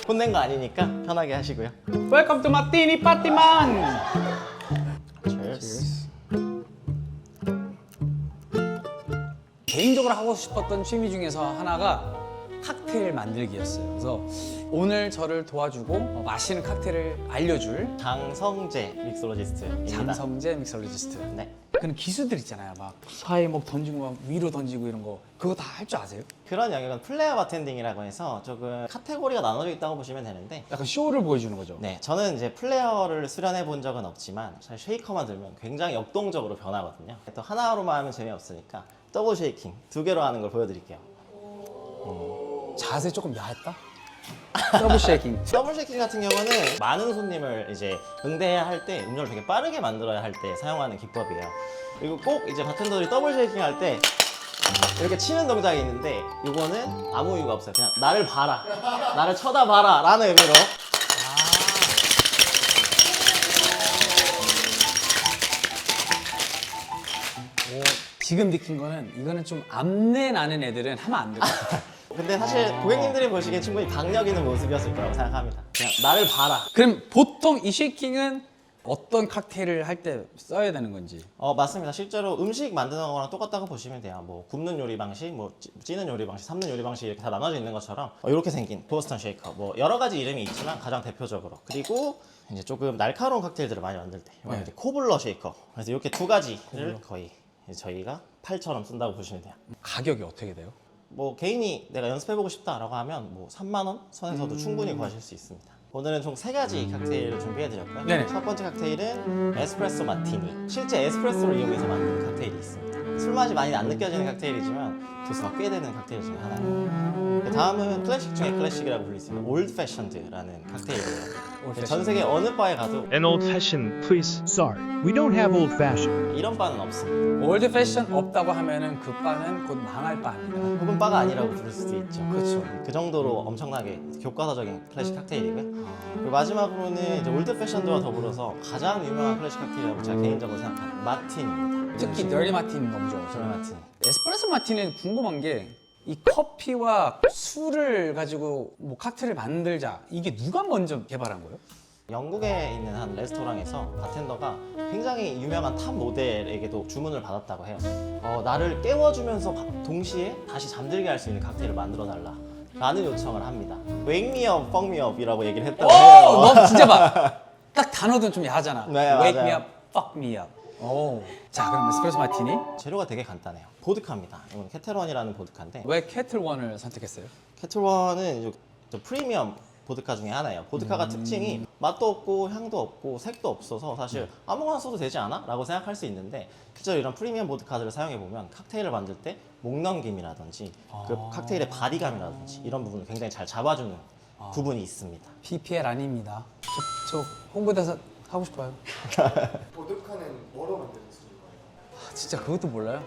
혼낸 거 아니니까 편하게 하시고요. Welcome to Martini Party Man. Cheers. 개인적으로 하고 싶었던 취미 중에서 하나가 칵테일 만들기였어요. 그래서 오늘 저를 도와주고 마시는 칵테일을 알려줄 장성재 믹솔로지스트입니다. 장성재 믹솔로지스트. 네. 그런 기술들 있잖아요. 막 사이에 막 던지고 막 위로 던지고 이런 거 그거 다 할 줄 아세요? 그런 영역은 플레어 바텐딩이라고 해서 조금 카테고리가 나눠져 있다고 보시면 되는데, 약간 쇼를 보여주는 거죠. 네, 저는 이제 플레어를 수련해 본 적은 없지만 사실 쉐이커만 들면 굉장히 역동적으로 변하거든요. 또 하나로만 하면 재미없으니까 더블 쉐이킹 2개로 하는 걸 보여드릴게요. 자세 조금 야했다. 더블 쉐이킹. 더블 쉐이킹 같은 경우는 많은 손님을 이제 응대해야 할 때 음료를 되게 빠르게 만들어야 할 때 사용하는 기법이에요. 그리고 꼭 이제 바텐더들이 더블 쉐이킹 할 때 이렇게 치는 동작이 있는데, 이거는 아무 이유가 없어요. 그냥 나를 봐라, 나를 쳐다봐라 라는 의미로. 지금 느낀 거는 이거는 좀 암내 나는 애들은 하면 안 되고. 근데 사실 고객님들이 보시기엔 충분히 박력 있는 모습이었을 거라고 생각합니다. 그냥 나를 봐라. 그럼 보통 이 쉐이킹은 어떤 칵테일을 할 때 써야 되는 건지. 맞습니다. 실제로 음식 만드는 거랑 똑같다고 보시면 돼요. 뭐 굽는 요리 방식, 뭐 찌는 요리 방식, 삶는 요리 방식 이렇게 다 나눠져 있는 것처럼 이렇게 생긴 보스턴 쉐이커, 뭐 여러 가지 이름이 있지만 가장 대표적으로. 그리고 이제 조금 날카로운 칵테일들을 많이 만들 때 이건 이제 코블러 쉐이커. 그래서 이렇게 두 가지를 거의 저희가 팔처럼 쓴다고 보시면 돼요. 가격이 어떻게 돼요? 뭐 개인이 내가 연습해보고 싶다라고 하면 뭐 3만 원 선에서도 충분히 구하실 수 있습니다. 오늘은 총 3가지 칵테일을 준비해드렸고요. 네네. 첫 번째 칵테일은 에스프레소 마티니. 실제 에스프레소를 이용해서 만든 칵테일이 있습니다. 술 맛이 많이 안 느껴지는 칵테일이지만 도수가 꽤 되는 칵테일 중에 하나예요. 다음은 클래식 중에 클래식이라고 불릴 수 있는 올드 패션드라는 칵테일이에요. 전 세계 어느 바에 가도 An old fashioned, please. Sorry, we don't have old fashioned. 이런 바는 없습니다. 올드 패션 없다고 하면은 그 바는 곧 망할 바입니다. 혹은 바가 아니라고 부를 수도 있죠. 그렇죠. 그 정도로 엄청나게 교과서적인 클래식 칵테일이고요. 그리고 마지막으로는 이제 올드 패션드와 더불어서 가장 유명한 클래식 칵테일이라고 제가 개인적으로 생각하는 마틴입니다. 특히 널리 마틴 너무 좋아요. 저는 마틴. 에스프레소 마틴은 궁금한 게 이 커피와 술을 가지고 뭐 칵테일을 만들자 이게 누가 먼저 개발한 거예요? 영국에 있는 한 레스토랑에서 바텐더가 굉장히 유명한 탑 모델에게도 주문을 받았다고 해요. 나를 깨워주면서 동시에 다시 잠들게 할 수 있는 칵테일을 만들어 달라 라는 요청을 합니다. Wake me up, fuck me up이라고 얘기를 했다고 해요. 너 진짜 봐. 딱 단어도 좀 야하잖아. 네, Wake 맞아요. me up, fuck me up. 오. 자, 그럼 에스프레소 마티니. 재료가 되게 간단해요. 보드카입니다. 이건 캐틀원이라는 보드카인데, 왜 캐틀원을 선택했어요? 캐틀원은 이제 프리미엄 보드카 중에 하나예요. 보드카가 특징이 맛도 없고 향도 없고 색도 없어서 사실 아무거나 써도 되지 않아? 라고 생각할 수 있는데, 실제로 이런 프리미엄 보드카들을 사용해보면 칵테일을 만들 때 목넘김이라든지 그 칵테일의 바디감이라든지 이런 부분을 굉장히 잘 잡아주는 부분이 있습니다. PPL 아닙니다. 저 홍보대사 하고 싶어요. 보드카는 뭐로 만드셨습니까? 진짜 그것도 몰라요?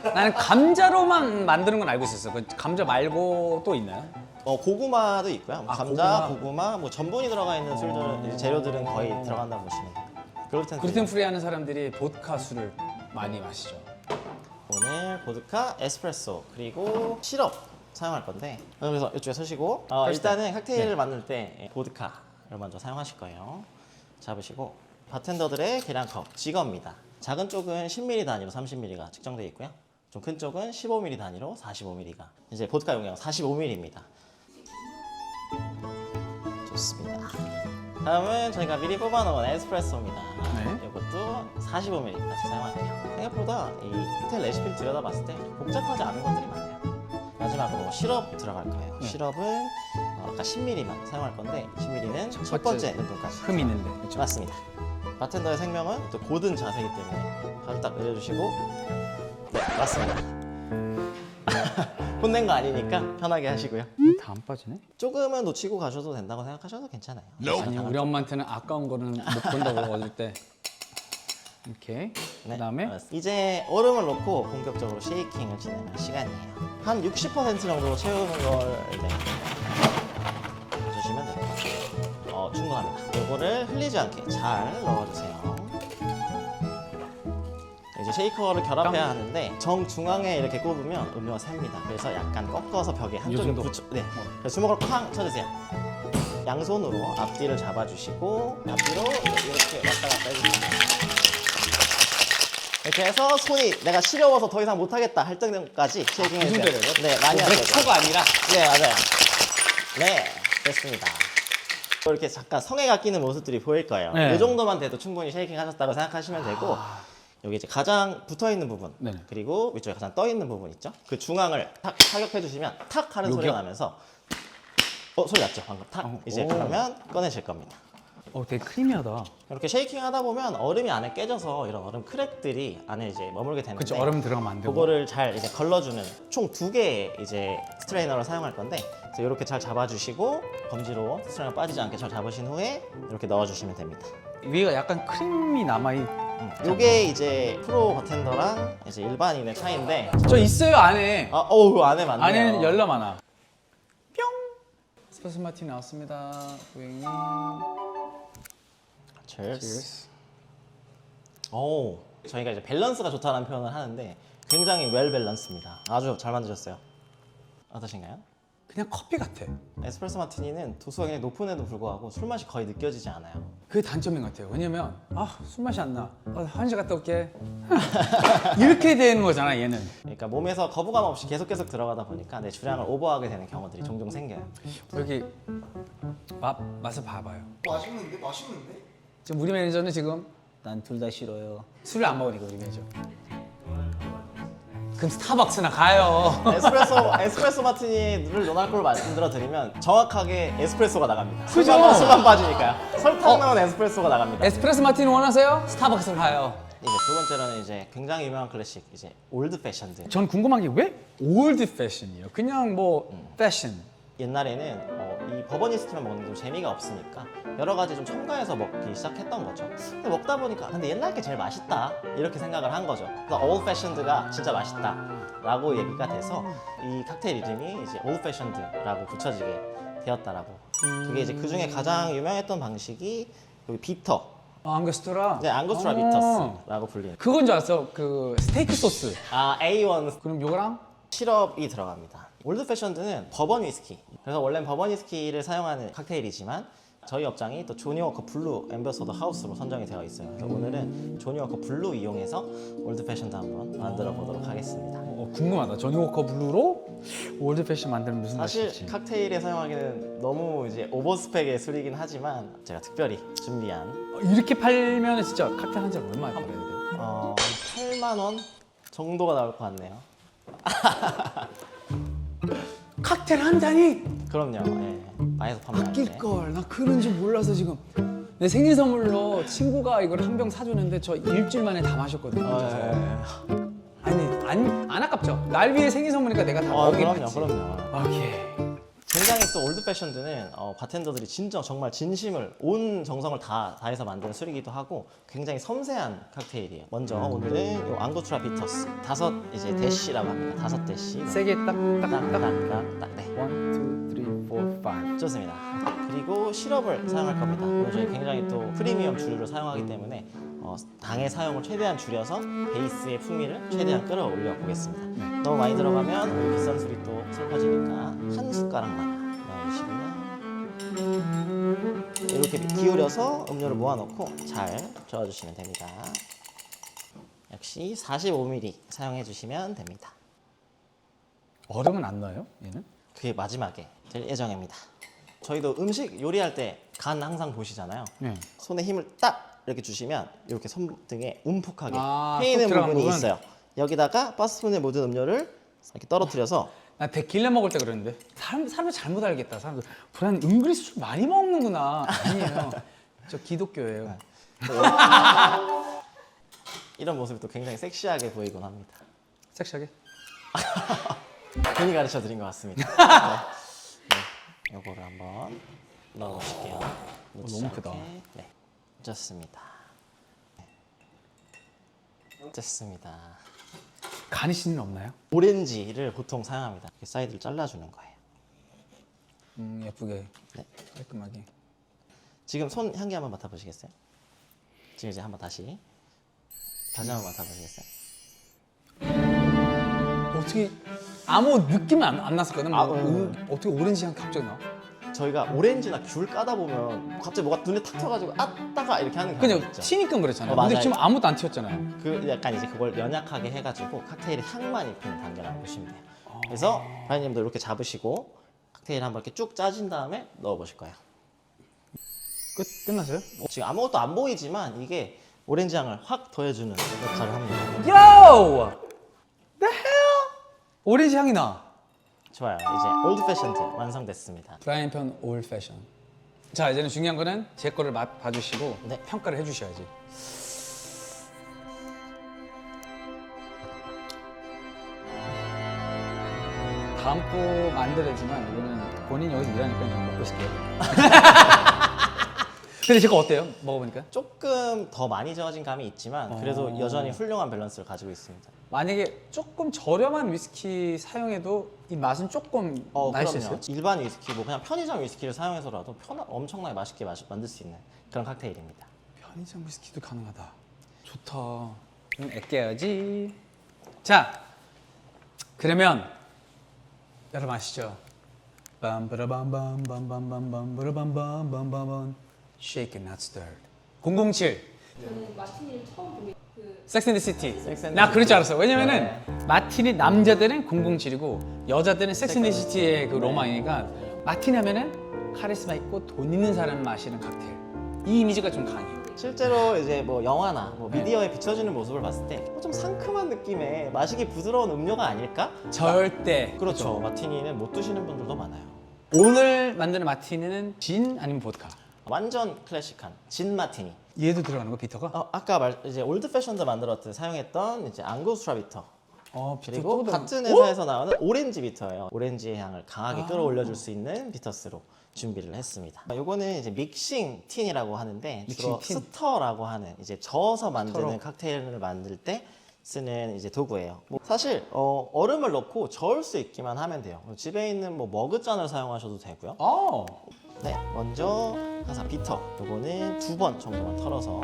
나는 감자로만 만드는 건 알고 있었어. 그 감자 말고 또 있나요? 고구마도 있고요. 아, 감자, 고구마. 고구마, 뭐 전분이 들어가 있는 술들은 재료들은 거의 들어간다고 보시면 돼요. 글루텐 프리 하는 사람들이 보드카 술을 많이 마시죠. 오늘 보드카, 에스프레소, 그리고 시럽 사용할 건데, 그래서 이쪽에 서시고 일단은 칵테일을 만들 때 보드카를 먼저 사용하실 거예요. 잡으시고 바텐더들의 계량컵 지거입니다. 작은 쪽은 10ml 단위로 30ml가 측정되어 있고요. 좀 큰 쪽은 15ml 단위로 45ml가. 이제 보드카 용량 45ml입니다. 좋습니다. 다음은 저희가 미리 뽑아놓은 에스프레소입니다. 네. 이것도 45ml까지 사용할게요. 생각보다 이 호텔 레시피를 들여다봤을 때 복잡하지 않은 것들이 많아요. 마지막으로 시럽 들어갈 거예요. 네. 시럽은 아까 10ml만 사용할 건데 10ml는 첫 번째 눈금까지. 흠 있는데. 그렇죠? 맞습니다. 바텐더의 생명은 또 고든 자세이기 때문에 바로 딱 내려주시고, 네, 맞습니다. 혼낸 거 아니니까 편하게 하시고요. 다 안 빠지네? 조금은 놓치고 가셔도 된다고 생각하셔도 괜찮아요. 아니 우리 엄마한테는 아까운 거는 못 본다고 얻을 때 이렇게 네, 그다음에 알았습니다. 이제 얼음을 넣고 본격적으로 쉐이킹을 진행할 시간이에요. 한 60% 정도 채우는 걸 주시면 됩니다. 충분합니다. 이거를 흘리지 않게 잘 넣어주세요. 이제 쉐이커를 결합해야 하는데 정중앙에 이렇게 꼽으면 음료가 셉니다. 그래서 약간 꺾어서 벽에 한쪽에 정도? 붙여, 네. 그래서 주먹으로 쾅 쳐주세요. 양손으로 앞뒤를 잡아주시고 앞뒤로 이렇게 왔다 갔다 해주세요. 이렇게 해서 손이 내가 시려워서 더 이상 못하겠다 할 때까지 쉐이킹 해주세요. 네, 많이 하세요. 맥초가 아니라 네, 맞아요. 네, 됐습니다. 이렇게 잠깐 성애가 끼는 모습들이 보일 거예요. 네. 이 정도만 돼도 충분히 쉐이킹 하셨다고 생각하시면 되고 여기 이제 가장 붙어있는 부분 네네. 그리고 위쪽에 가장 떠있는 부분 있죠? 그 중앙을 탁 타격해 주시면 탁 하는 소리가 나면서 소리 났죠? 방금 탁 이제 오. 그러면 꺼내실 겁니다. 되게 크리미하다. 이렇게 쉐이킹 하다 보면 얼음이 안에 깨져서 이런 얼음 크랙들이 안에 이제 머물게 되는데 그쵸, 얼음 들어가면 안 되고. 그거를 잘 이제 걸러주는 총 2개의 이제 스트레이너를 사용할 건데 그래서 이렇게 잘 잡아주시고 검지로 스트레이너 빠지지 않게 잘 잡으신 후에 이렇게 넣어주시면 됩니다. 위가 약간 크림이 남아있. 이게 이제 프로 바텐더랑 이제 일반인의 차이인데 저 있어요 안에. 그 안에 맞네요. 안에는 열라 많아. 뿅. 에스프레소 마티니 나왔습니다, 고객님. Cheers. 오, 저희가 이제 밸런스가 좋다는 표현을 하는데 굉장히 웰 밸런스입니다. 아주 잘 만드셨어요. 어떠신가요? 그냥 커피 같아. 에스프레소 마티니는 도수가 굉장히 높음에도 불구하고 술 맛이 거의 느껴지지 않아요. 그게 단점인 것 같아요. 왜냐면 술 맛이 안 나. 화장실 갔다 올게. 이렇게 되는 거잖아 얘는. 그러니까 몸에서 거부감 없이 계속 들어가다 보니까 내 주량을 오버하게 되는 경우들이 종종 생겨요. 여기 맛을 봐봐요. 맛있는데? 맛있는데? 지금 우리 매니저는 지금 난 둘 다 싫어요. 술을 안 먹으니까 우리 매니저. 그럼 스타벅스나 가요. 에스프레소 마티니를 논할 말씀드려 드리면 정확하게 에스프레소가 나갑니다. 그죠? 술만 빠지니까요. 설탕 넣은 에스프레소가 나갑니다. 에스프레소 마티니 원하세요? 스타벅스 가요. 이제 두 번째로는 이제 굉장히 유명한 클래식 이제 올드 패션드. 전 궁금한 게 왜 올드 패션이에요? 그냥 뭐 패션. 옛날에는 이 버버니스티만 먹는 게 좀 재미가 없으니까 여러 가지 좀 첨가해서 먹기 시작했던 거죠. 근데 먹다 보니까 근데 옛날 게 제일 맛있다 이렇게 생각을 한 거죠. 그래서 old fashioned가 진짜 맛있다라고 얘기가 돼서 이 칵테일 이름이 이제 old fashioned라고 붙여지게 되었다라고. 그게 이제 그 중에 가장 유명했던 방식이 여기 비터. 앙거스트라. 네, 앙고스트라 비터스라고 불리는. 그건 줄 알았어. 그 스테이크 소스. A1 그럼 요거랑 시럽이 들어갑니다. 올드 패션드는 버번 위스키. 그래서 원래는 버번 위스키를 사용하는 칵테일이지만 저희 업장이 또 조니 워커 블루 앰버서더 하우스로 선정이 되어 있어요. 그래서 오늘은 조니 워커 블루 이용해서 올드 패션드 한번 만들어 보도록 하겠습니다. 궁금하다. 조니 워커 블루로 올드 패션 만들면 무슨 사실 맛일지. 칵테일에 사용하기는 너무 이제 오버스펙의 술이긴 하지만 제가 특별히 준비한 이렇게 팔면 진짜 칵테일 한 잔 얼마에 팔아야 돼요? 8만 원 정도가 나올 것 같네요. 칵테일 한 잔이 그럼요. 예. 많이서 판매하는데. 아낄 걸. 나 그런 줄 몰라서 지금. 내 생일 선물로 친구가 이걸 한 병 사주는데 저 일주일 만에 다 마셨거든요. 그래서. 아니 안 아깝죠? 날 위해 생일 선물이니까 내가 다 먹긴 했지. 그럼요. 오케이. 굉장히 또 올드 패션드는 바텐더들이 진짜 정말 진심을 온 정성을 다해서 만든 술이기도 하고 굉장히 섬세한 칵테일이에요. 먼저 오늘은 요 앙고스트라 비터스 5 이제 대시라고 합니다. 5 대시. 세게 딱딱딱딱. 네. 1, 2, 3, 4, 5. 좋습니다. 그리고 시럽을 사용할 겁니다. 오늘 저희 굉장히 또 프리미엄 주류를 사용하기 때문에 당의 사용을 최대한 줄여서 베이스의 풍미를 최대한 끌어올려 보겠습니다. 너무 많이 들어가면 비싼 술이 또 슬퍼지니까 한 숟가락만 넣어주시고요. 이렇게 기울여서 음료를 모아놓고 잘 저어주시면 됩니다. 역시 45ml 사용해 주시면 됩니다. 얼음은 안 넣어요? 얘는? 그게 마지막에 될 예정입니다. 저희도 음식 요리할 때 간 항상 보시잖아요. 네. 손에 힘을 딱 이렇게 주시면 이렇게 손등에 움푹하게 아, 패이는 쏙 들어간 부분이 부분? 있어요. 여기다가 바스푼에 묻은 음료를 이렇게 떨어뜨려서 나 데킬라 먹을 때 그랬는데 사람들 잘못 알겠다. 사람들 불안 은근히 술 많이 먹는구나. 아니에요. 저 기독교예요. 이런 모습이 또 굉장히 섹시하게 보이곤 합니다. 섹시하게. 괜히 가르쳐 드린 것 같습니다. 네. 요거를 한번 넣어보실게요. 너무 크다. 네, 좋습니다. 됐습니다. 가니쉬는 없나요? 오렌지를 보통 사용합니다. 이렇게 사이드를 잘라주는 거예요. 예쁘게. 네. 깔끔하게. 지금 손 향기 한번 맡아보시겠어요? 지금 이제 한번 다시 한번 맡아보시겠어요? 어떻게 아무 느낌은 안 났었거든. 아, 어떻게 오렌지 향 갑자기 나? 저희가 오렌지나 귤 까다 보면 갑자기 뭐가 눈에 탁 튀어가지고 아따가 이렇게 하는 경우 그냥 있죠. 튀니까 그렇잖아요. 맞아요. 근데 지금 아무것도 안 튀었잖아요. 그 약간 이제 그걸 연약하게 해가지고 칵테일의 향만 입히는 단계라고 보시면 돼요. 그래서 브라이님도 이렇게 잡으시고 칵테일 한번 이렇게 쭉 짜진 다음에 넣어보실 거예요. 끝났어요? 지금 아무것도 안 보이지만 이게 오렌지 향을 확 더해주는 역할을 합니다. Yo! The hell? 오렌지 향이 나. 좋아요. 이제 올드 패션드 완성됐습니다. 브라이언 편 올 패션. 자, 이제는 중요한 거는 제 거를 맛 봐주시고 네. 평가를 해주셔야지. 다음 거 만들어지만 이거는 본인 여기서 일하니까 좀 먹고 있을게요. 근데 제 거 어때요? 먹어보니까? 조금 더 많이 저어진 감이 있지만 그래도 어. 여전히 훌륭한 밸런스를 가지고 있습니다. 만약에 조금 저렴한 위스키 사용해도 이 맛은 조금 날 수 있어요? 그럼요. 일반 위스키, 뭐 그냥 편의점 위스키를 사용해서라도 엄청나게 맛있게 만들 수 있는 그런 칵테일입니다. 편의점 위스키도 가능하다. 좋다. 그럼 애껴야지. 자, 그러면 여러분 아시죠? 빰빠라밤밤밤밤밤밤빰빠라밤밤밤밤밤 Shaken not stirred. 007 저는 마티니를 처음 보게 그 섹스 앤드 시티. 섹스 앤드 나 그럴 줄 시티. 알았어. 왜냐면은 마티니 남자들은 007이고 여자들은 섹스 앤드 시티의 그 로망이니까 마티니 하면은 카리스마 있고 돈 있는 사람 마시는 칵테일. 이 이미지가 좀 강해. 실제로 이제 뭐 영화나 뭐 네. 미디어에 비춰지는 모습을 봤을 때 좀 상큼한 느낌의 마시기 부드러운 음료가 아닐까? 절대. 그렇죠. 마티니는 못 드시는 분들도 많아요. 오늘 만드는 마티니는 진 아니면 보드카? 완전 클래식한 진 마티니. 얘도 들어가는 거 비터가? 아까 이제 올드 패션드 만들었을 때 사용했던 이제 앙고스트라 비터. 비터 그리고 또 들어가- 같은 회사에서 나오는 오렌지 비터예요. 오렌지의 향을 강하게 끌어올려줄 수 있는 비터스로 준비를 했습니다. 요거는 이제 믹싱 틴이라고 하는데 주로 믹싱 틴. 스터라고 하는 이제 저어서 만드는 스터로. 칵테일을 만들 때 쓰는 이제 도구예요. 뭐 사실 얼음을 넣고 저을 수 있기만 하면 돼요. 집에 있는 뭐 머그잔을 사용하셔도 되고요. 네, 먼저 항상 비터 요거는 2번 정도만 털어서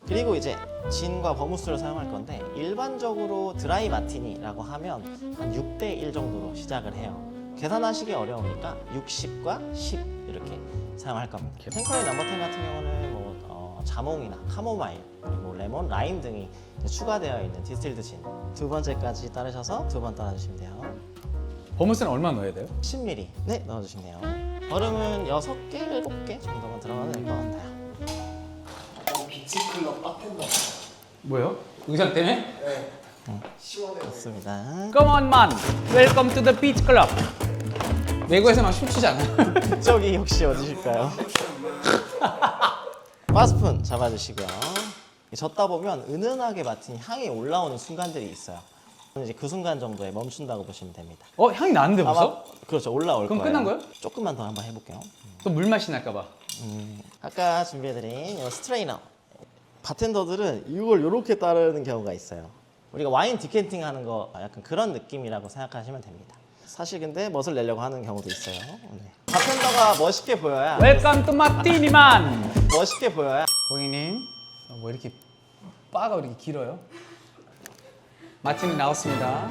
그리고 이제 진과 버무스를 사용할 건데 일반적으로 드라이 마티니라고 하면 한 6대1 정도로 시작을 해요. 계산하시기 어려우니까 60과 10 이렇게 사용할 겁니다. 탱커리 넘버 10 같은 경우는 뭐 자몽이나 카모마일, 그리고 레몬, 라임 등이 이제 추가되어 있는 디스틸드 진 두 번째까지 따르셔서 2번 따라주시면 돼요. 버무스는 얼마 넣어야 돼요? 10ml 네 넣어주시면 돼요. 얼음은 6개, 7개 정도만 들어가면 될 것 같아요. 비치클럽 바텐더. 뭐요? 의상 때문에? 네. 시원해. 좋습니다. Come on man, welcome to the beach club. 외국에서 막 춤추잖아. 이쪽이 혹시 어디실까요? 바스푼 잡아주시고요. 젓다 보면 은은하게 맡은 향이 올라오는 순간들이 있어요. 이제 그 순간 정도에 멈춘다고 보시면 됩니다. 향이 나는데 벌써? 그렇죠, 올라올 그럼 거예요. 끝난 거예요? 조금만 더 한번 해볼게요. 또 물 맛이 날까 봐. 아까 준비해드린 이 스트레이너. 바텐더들은 이걸 이렇게 따르는 경우가 있어요. 우리가 와인 디캔팅 하는 거 약간 그런 느낌이라고 생각하시면 됩니다. 사실 근데 멋을 내려고 하는 경우도 있어요. 네. 바텐더가 멋있게 보여야 Welcome to 마티니 man. 멋있게 보여야 고객님, 뭐 이렇게 바가 이렇게 길어요? 마티니 나왔습니다.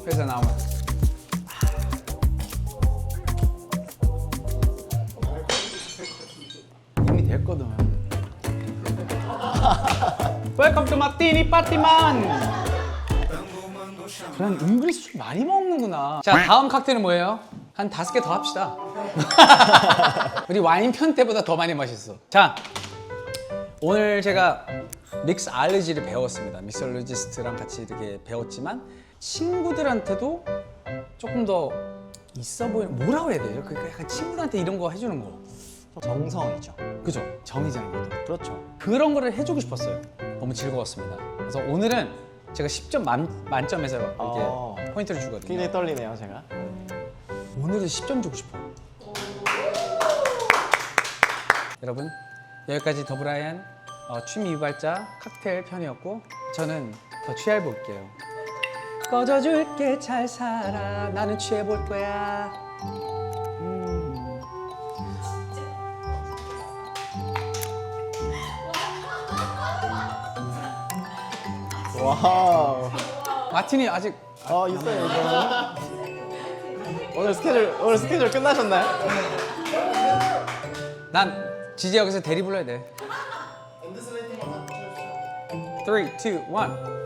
회사 나오면 이미 됐거든. Welcome to 마티니 파티만. 그냥 은근히 술 많이 먹는구나. 자, 다음 칵테일은 뭐예요? 한 5개 더 합시다. 우리 와인 편 때보다 더 많이 마셨어. 자, 오늘 제가 믹스 알러지를 배웠습니다. 믹스올로지스트랑 같이 이렇게 배웠지만 친구들한테도 조금 더 있어 보이는, 뭐라고 해야 되죠? 그러니까 약간 친구들한테 이런 거 해주는 거. 정성이죠. 그죠? 정이잖아요, 이것도. 그렇죠. 그런 거를 해주고 싶었어요. 너무 즐거웠습니다. 그래서 오늘은 제가 10점 만점에서 이렇게 포인트를 주거든요. 굉장히 떨리네요, 제가. 오늘은 10점 주고 싶어. 여러분, 여기까지 더브라이언 취미 유발자 칵테일 편이었고 저는 더 취해 볼게요. 꺼져줄게 잘 살아 나는 취해 볼 거야. 와우. 마티니 아직 있어요 이거. 오늘 스케줄 끝나셨나요? 난 지지 여기서 대리 불러야 돼. 3, 2, 1